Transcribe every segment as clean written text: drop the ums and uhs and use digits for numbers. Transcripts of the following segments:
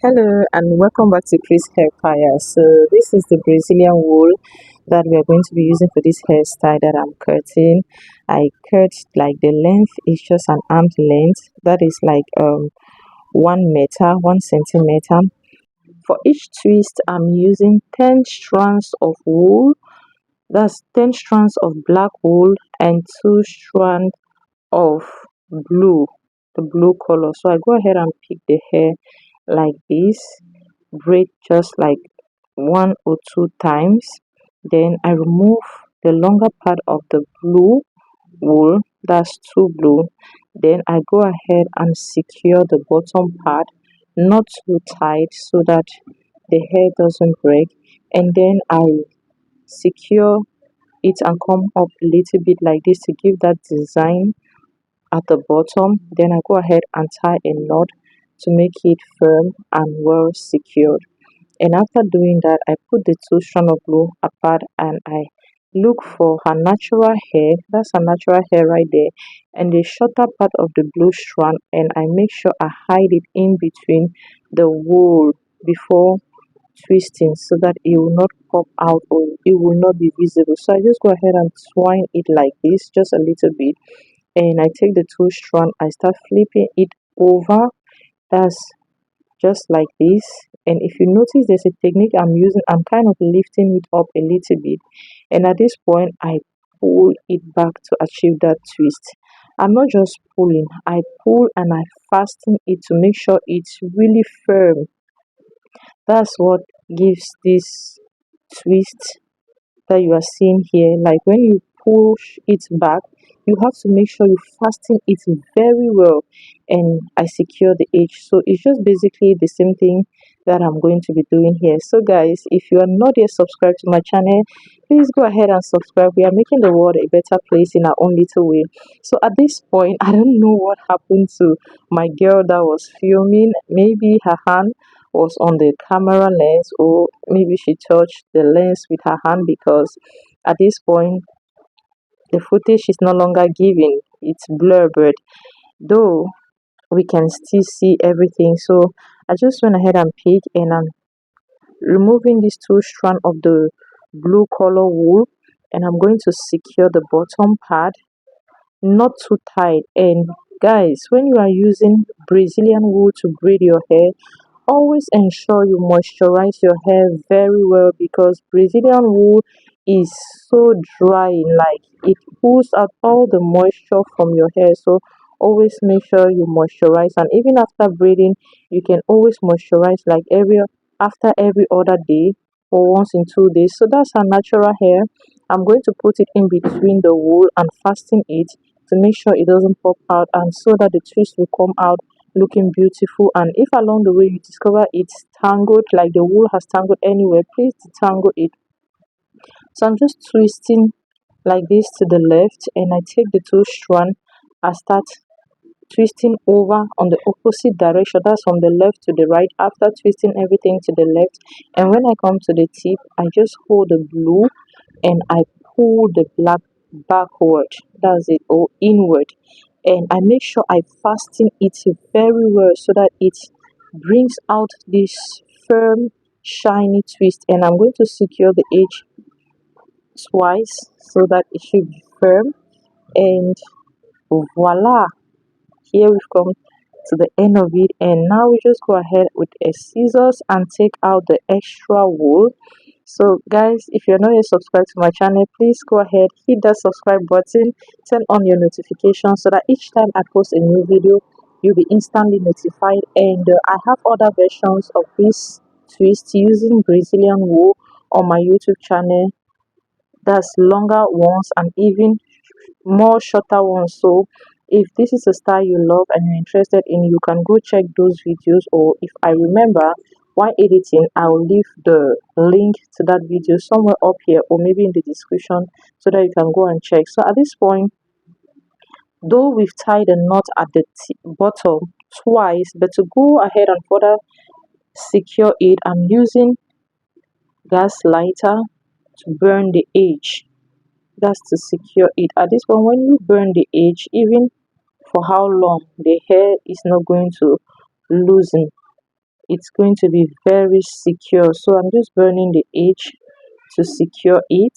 Hello and welcome back to Chris Hairpire. So this is the Brazilian wool that we are going to be using for this hairstyle that I'm cutting. I cut like the length is just an arm's length. That is like 1 meter, 1 centimeter. For each twist, I'm using 10 strands of wool. That's 10 strands of black wool and 2 strands of blue, the blue color. So I go ahead and pick the hair like this, braid just like 1 or 2 times, then I remove the longer part of the blue wool, that's too blue. Then I go ahead and secure the bottom part, not too tight so that the hair doesn't break, and then I secure it and come up a little bit like this to give that design at the bottom. Then I go ahead and tie a knot to make it firm and well secured. And after doing that, I put the 2 strands of glue apart and I look for her natural hair. That's her natural hair right there. And the shorter part of the blue strand, and I make sure I hide it in between the wool before twisting so that it will not pop out or it will not be visible. So I just go ahead and twine it like this, just a little bit. And I take the 2 strands, I start flipping it over. That's just like this. And if you notice, there's a technique I'm using. I'm kind of lifting it up a little bit, and at this point I pull it back to achieve that twist. I'm not just pulling, I pull and I fasten it to make sure it's really firm. That's what gives this twist that you are seeing here. Like when you push it back, you have to make sure you fasten it very well, and I secure the edge. So it's just basically the same thing that I'm going to be doing here. So guys, if you are not yet subscribed to my channel, please go ahead and subscribe. We are making the world a better place in our own little way. So at this point, I don't know what happened to my girl that was filming. Maybe her hand was on the camera lens, or maybe she touched the lens with her hand, because at this point the footage is no longer giving, it's blurred, though we can still see everything. So I just went ahead and picked, and I'm removing these 2 strands of the blue color wool, and I'm going to secure the bottom part, not too tight. And guys, when you are using Brazilian wool to braid your hair, always ensure you moisturize your hair very well, because Brazilian wool is so drying, like it pulls out all the moisture from your hair. So always make sure you moisturize, and even after braiding you can always moisturize, like every other day or once in 2 days. So that's her natural hair. I'm going to put it in between the wool and fasten it to make sure it doesn't pop out, and so that the twist will come out looking beautiful. And if along the way you discover it's tangled, like the wool has tangled anywhere, please detangle it. So I'm just twisting like this to the left, and I take the 2 strands, I start twisting over on the opposite direction, that's from the left to the right. After twisting everything to the left, and when I come to the tip, I just hold the blue and I pull the black backward, that's it, or inward, and I make sure I fasten it very well so that it brings out this firm shiny twist. And I'm going to secure the edge twice so that it should be firm. And voila, here we've come to the end of it, and now we just go ahead with a scissors and take out the extra wool. So guys, if you're not yet subscribed to my channel, please go ahead, hit that subscribe button, turn on your notifications so that each time I post a new video you'll be instantly notified. And I have other versions of this twist using Brazilian wool on my YouTube channel. That's longer ones and even more shorter ones. So if this is a style you love and you're interested in, you can go check those videos, or if I remember while editing, I'll leave the link to that video somewhere up here or maybe in the description so that you can go and check. So at this point, though we've tied a knot at the bottom twice, but to go ahead and further secure it, I'm using gas lighter to burn the edge. That's to secure it. At this point, when you burn the edge, even for how long, the hair is not going to loosen. it's going to be very secure. So I'm just burning the edge to secure it.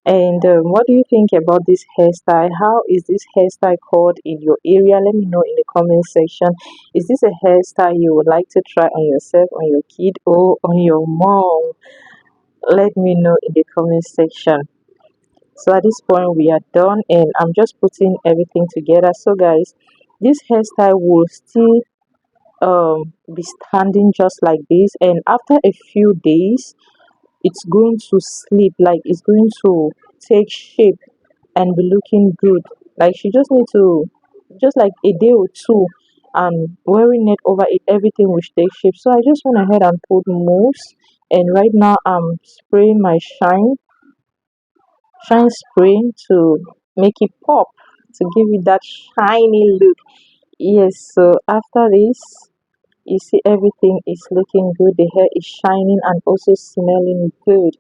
And what do you think about this hairstyle? How is this hairstyle called in your area? Let me know in the comment section. Is this a hairstyle you would like to try on yourself, on your kid, or on your mom? Let me know in the comment section. So at this point we are done, and I'm just putting everything together. So guys, this hairstyle will still be standing just like this, and after a few days it's going to sleep, like it's going to take shape and be looking good. Like she just need to, just like a day or two, and wearing it over it, everything will take shape. So I just went ahead and put mousse, and right now I'm spraying my shine spray to make it pop, to give it that shiny look. Yes, so after this, you see everything is looking good, the hair is shining and also smelling good.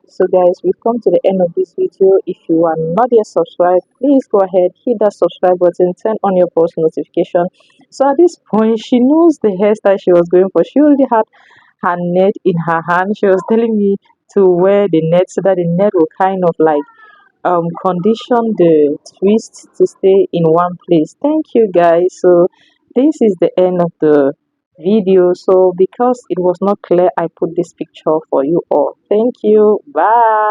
So guys, we've come to the end of this video. If you are not yet subscribed, please go ahead, hit that subscribe button, turn on your post notification. So at this point, she knows the hairstyle she was going for. She already had her net in her hand. She was telling me to wear the net so that the net will kind of like condition the twist to stay in one place. Thank you guys. So this is the end of the video. So because it was not clear, I put this picture for you all. Thank you. Bye.